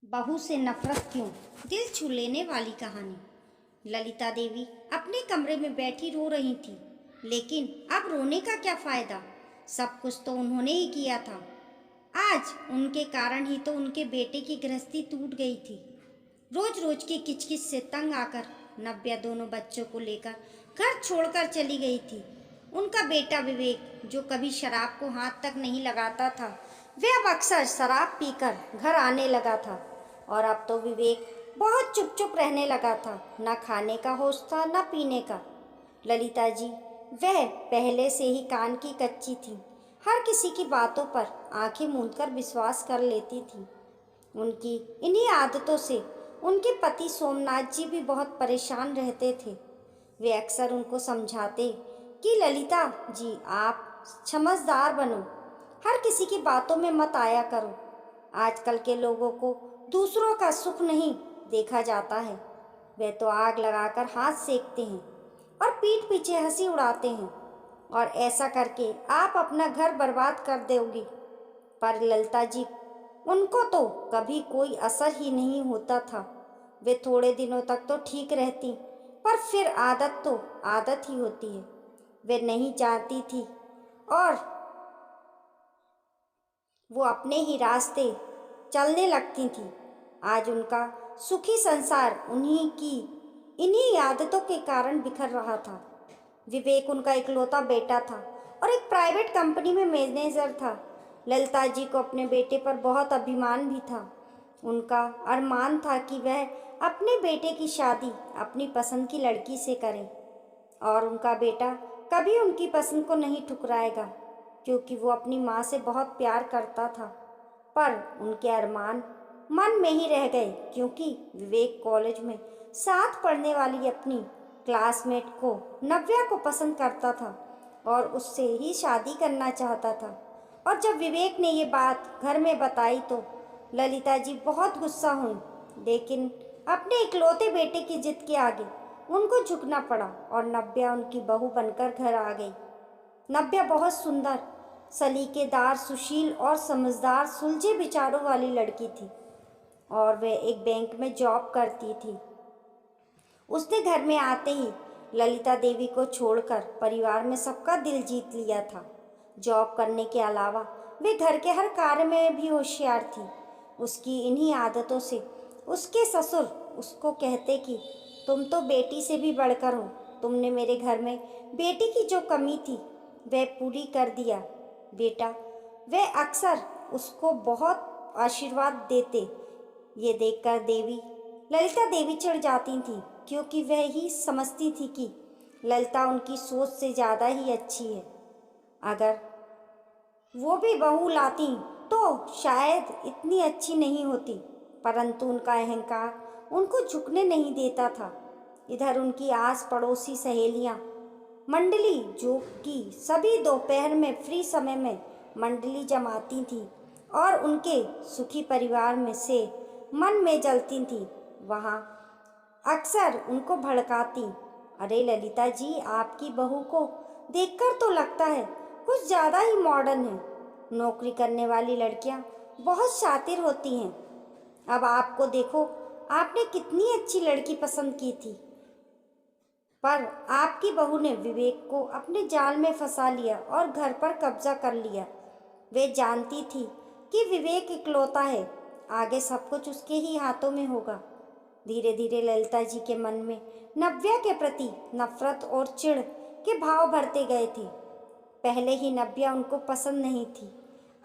बहू से नफरत क्यों, दिल छू लेने वाली कहानी। ललिता देवी अपने कमरे में बैठी रो रही थी, लेकिन अब रोने का क्या फायदा। सब कुछ तो उन्होंने ही किया था। आज उनके कारण ही तो उनके बेटे की गृहस्थी टूट गई थी। रोज रोज की किचकिच से तंग आकर नव्या दोनों बच्चों को लेकर घर छोड़कर चली गई थी। उनका बेटा विवेक, जो कभी शराब को हाथ तक नहीं लगाता था, वह अब अक्सर शराब पीकर घर आने लगा था। और अब तो विवेक बहुत चुप चुप रहने लगा था। न खाने का होश था न पीने का। ललिता जी, वह पहले से ही कान की कच्ची थी। हर किसी की बातों पर आंखें मूंदकर विश्वास कर लेती थी। उनकी इन्हीं आदतों से उनके पति सोमनाथ जी भी बहुत परेशान रहते थे। वे अक्सर उनको समझाते कि ललिता जी, आप समझदार बनो, हर किसी की बातों में मत आया करो। आजकल के लोगों को दूसरों का सुख नहीं देखा जाता है। वे तो आग लगाकर हाथ सेकते हैं और पीठ पीछे हंसी उड़ाते हैं, और ऐसा करके आप अपना घर बर्बाद कर दोगी। पर ललिता जी, उनको तो कभी कोई असर ही नहीं होता था। वे थोड़े दिनों तक तो ठीक रहती, पर फिर आदत तो आदत ही होती है। वे नहीं जानती थी और वो अपने ही रास्ते चलने लगती थी। आज उनका सुखी संसार उन्हीं की इन्हीं आदतों के कारण बिखर रहा था। विवेक उनका इकलौता बेटा था और एक प्राइवेट कंपनी में मैनेजर था। ललिता जी को अपने बेटे पर बहुत अभिमान भी था। उनका अरमान था कि वह अपने बेटे की शादी अपनी पसंद की लड़की से करें, और उनका बेटा कभी उनकी पसंद को नहीं ठुकराएगा, क्योंकि वो अपनी माँ से बहुत प्यार करता था। पर उनके अरमान मन में ही रह गए, क्योंकि विवेक कॉलेज में साथ पढ़ने वाली अपनी क्लासमेट को, नव्या को पसंद करता था और उससे ही शादी करना चाहता था। और जब विवेक ने ये बात घर में बताई तो ललिता जी बहुत गुस्सा हुई, लेकिन अपने इकलौते बेटे की जिद के आगे उनको झुकना पड़ा और नव्या उनकी बहू बनकर घर आ गई। नव्या बहुत सुंदर, सलीकेदार, सुशील और समझदार, सुलझे विचारों वाली लड़की थी, और वह एक बैंक में जॉब करती थी। उसने घर में आते ही ललिता देवी को छोड़कर परिवार में सबका दिल जीत लिया था। जॉब करने के अलावा वे घर के हर कार्य में भी होशियार थी। उसकी इन्हीं आदतों से उसके ससुर उसको कहते कि तुम तो बेटी से भी बढ़कर हो। तुमने मेरे घर में बेटी की जो कमी थी वह पूरी कर दिया बेटा। वह अक्सर उसको बहुत आशीर्वाद देते। ये देखकर ललिता देवी चिढ़ जाती थी, क्योंकि वह ही समझती थी कि ललिता उनकी सोच से ज़्यादा ही अच्छी है। अगर वो भी बहू लाती तो शायद इतनी अच्छी नहीं होती, परंतु उनका अहंकार उनको झुकने नहीं देता था। इधर उनकी आस पड़ोसी सहेलियां मंडली, जो कि सभी दोपहर में फ्री समय में मंडली जमाती थी और उनके सुखी परिवार में से मन में जलती थी, वहाँ अक्सर उनको भड़काती। अरे ललिता जी, आपकी बहू को देखकर तो लगता है कुछ ज़्यादा ही मॉडर्न है। नौकरी करने वाली लड़कियां बहुत शातिर होती हैं। अब आपको देखो, आपने कितनी अच्छी लड़की पसंद की थी, पर आपकी बहू ने विवेक को अपने जाल में फंसा लिया और घर पर कब्जा कर लिया। वे जानती थी कि विवेक इकलौता है, आगे सब कुछ उसके ही हाथों में होगा। धीरे धीरे ललिता जी के मन में नव्या के प्रति नफरत और चिढ़ के भाव भरते गए थे। पहले ही नव्या उनको पसंद नहीं थी,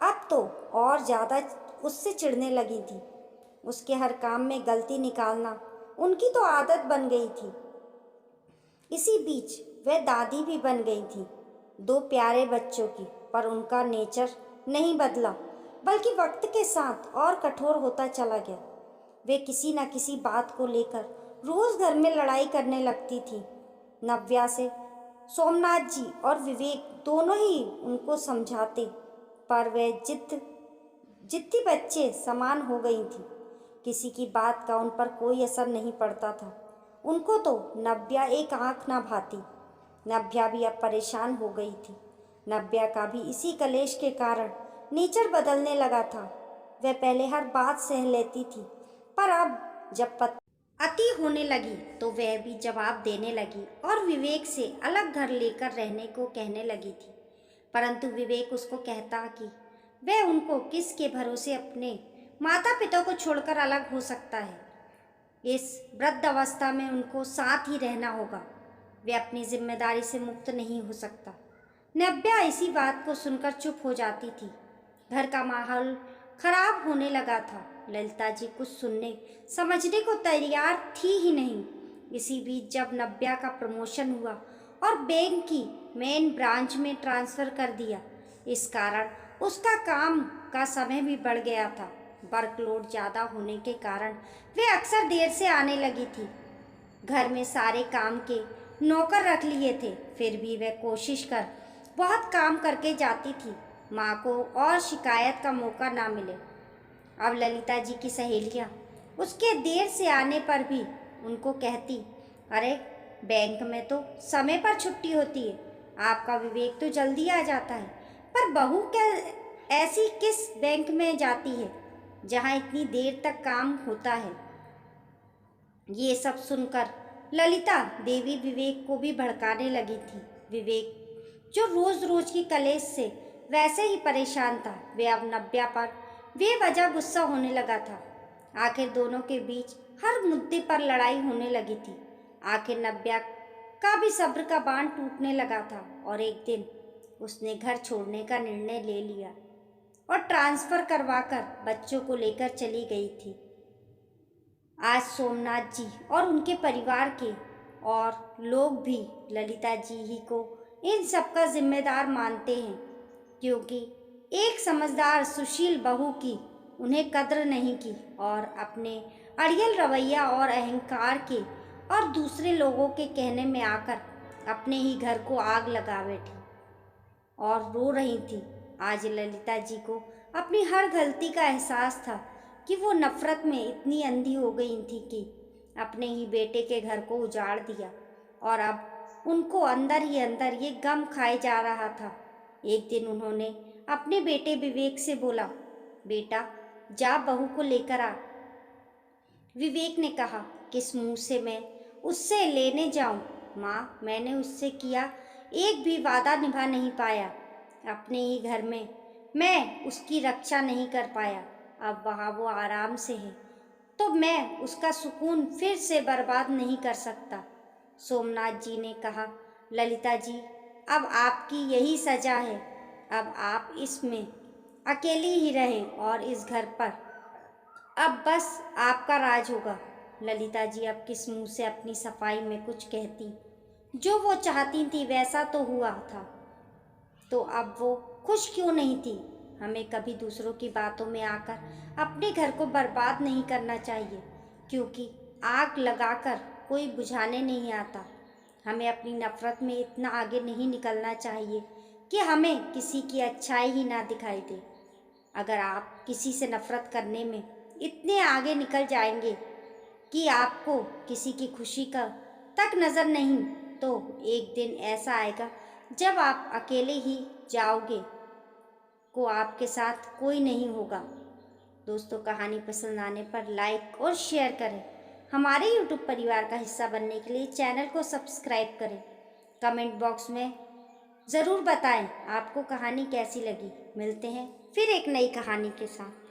अब तो और ज़्यादा उससे चिढ़ने लगी थी। उसके हर काम में गलती निकालना उनकी तो आदत बन गई थी। इसी बीच वह दादी भी बन गई थी, दो प्यारे बच्चों की। पर उनका नेचर नहीं बदला, बल्कि वक्त के साथ और कठोर होता चला गया। वे किसी न किसी बात को लेकर रोज घर में लड़ाई करने लगती थी। नव्या से सोमनाथ जी और विवेक दोनों ही उनको समझाते, पर वे जिद्दी बच्चे समान हो गई थी। किसी की बात का उन पर कोई असर नहीं पड़ता था। उनको तो नव्या एक आंख ना भाती। नव्या भी अब परेशान हो गई थी। नव्या का भी इसी कलेश के कारण नेचर बदलने लगा था। वह पहले हर बात सह लेती थी, पर अब जब अति होने लगी तो वह भी जवाब देने लगी और विवेक से अलग घर लेकर रहने को कहने लगी थी। परंतु विवेक उसको कहता कि वह उनको किसके भरोसे अपने माता पिता को छोड़कर अलग हो सकता है। इस वृद्ध अवस्था में उनको साथ ही रहना होगा। वे अपनी जिम्मेदारी से मुक्त नहीं हो सकता। नव्या इसी बात को सुनकर चुप हो जाती थी। घर का माहौल खराब होने लगा था। ललिता जी कुछ सुनने समझने को तैयार थी ही नहीं। इसी बीच जब नव्या का प्रमोशन हुआ और बैंक की मेन ब्रांच में ट्रांसफ़र कर दिया, इस कारण उसका काम का समय भी बढ़ गया था। वर्कलोड ज़्यादा होने के कारण वे अक्सर देर से आने लगी थी। घर में सारे काम के नौकर रख लिए थे, फिर भी वह कोशिश कर बहुत काम करके जाती थी, माँ को और शिकायत का मौका ना मिले। अब ललिता जी की सहेलियाँ उसके देर से आने पर भी उनको कहती, अरे बैंक में तो समय पर छुट्टी होती है, आपका विवेक तो जल्दी आ जाता है, पर बहू क्या ऐसी किस बैंक में जाती है जहाँ इतनी देर तक काम होता है। ये सब सुनकर ललिता देवी विवेक को भी भड़काने लगी थी। विवेक जो रोज रोज की कलेश से वैसे ही परेशान था, वे अब नव्या पर बेवजह गुस्सा होने लगा था। आखिर दोनों के बीच हर मुद्दे पर लड़ाई होने लगी थी। आखिर नव्या का भी सब्र का बांध टूटने लगा था और एक दिन उसने घर छोड़ने का निर्णय ले लिया और ट्रांसफ़र करवाकर बच्चों को लेकर चली गई थी। आज सोमनाथ जी और उनके परिवार के और लोग भी ललिता जी ही को इन सब का जिम्मेदार मानते हैं, क्योंकि एक समझदार सुशील बहू की उन्हें कद्र नहीं की और अपने अड़ियल रवैया और अहंकार के और दूसरे लोगों के कहने में आकर अपने ही घर को आग लगा बैठी और रो रही थी। आज ललिता जी को अपनी हर गलती का एहसास था कि वो नफरत में इतनी अंधी हो गई थी कि अपने ही बेटे के घर को उजाड़ दिया और अब उनको अंदर ही अंदर ये गम खाए जा रहा था। एक दिन उन्होंने अपने बेटे विवेक से बोला, बेटा जा बहू को लेकर आ। विवेक ने कहा, किस मुंह से मैं उससे लेने जाऊं? माँ, मैंने उससे किया एक भी वादा निभा नहीं पाया। अपने ही घर में मैं उसकी रक्षा नहीं कर पाया। अब वहाँ वो आराम से है तो मैं उसका सुकून फिर से बर्बाद नहीं कर सकता। सोमनाथ जी ने कहा, ललिता जी अब आपकी यही सजा है। अब आप इसमें अकेली ही रहें और इस घर पर अब बस आपका राज होगा। ललिता जी अब किस मुंह से अपनी सफाई में कुछ कहती। जो वो चाहती थी वैसा तो हुआ था, तो अब वो खुश क्यों नहीं थी। हमें कभी दूसरों की बातों में आकर अपने घर को बर्बाद नहीं करना चाहिए, क्योंकि आग लगाकर कोई बुझाने नहीं आता। हमें अपनी नफ़रत में इतना आगे नहीं निकलना चाहिए कि हमें किसी की अच्छाई ही ना दिखाई दे। अगर आप किसी से नफ़रत करने में इतने आगे निकल जाएंगे कि आपको किसी की खुशी का तक नज़र नहीं, तो एक दिन ऐसा आएगा जब आप अकेले ही जाओगे, को आपके साथ कोई नहीं होगा। दोस्तों, कहानी पसंद आने पर लाइक और शेयर करें। हमारे YouTube परिवार का हिस्सा बनने के लिए चैनल को सब्सक्राइब करें। कमेंट बॉक्स में ज़रूर बताएं आपको कहानी कैसी लगी। मिलते हैं फिर एक नई कहानी के साथ।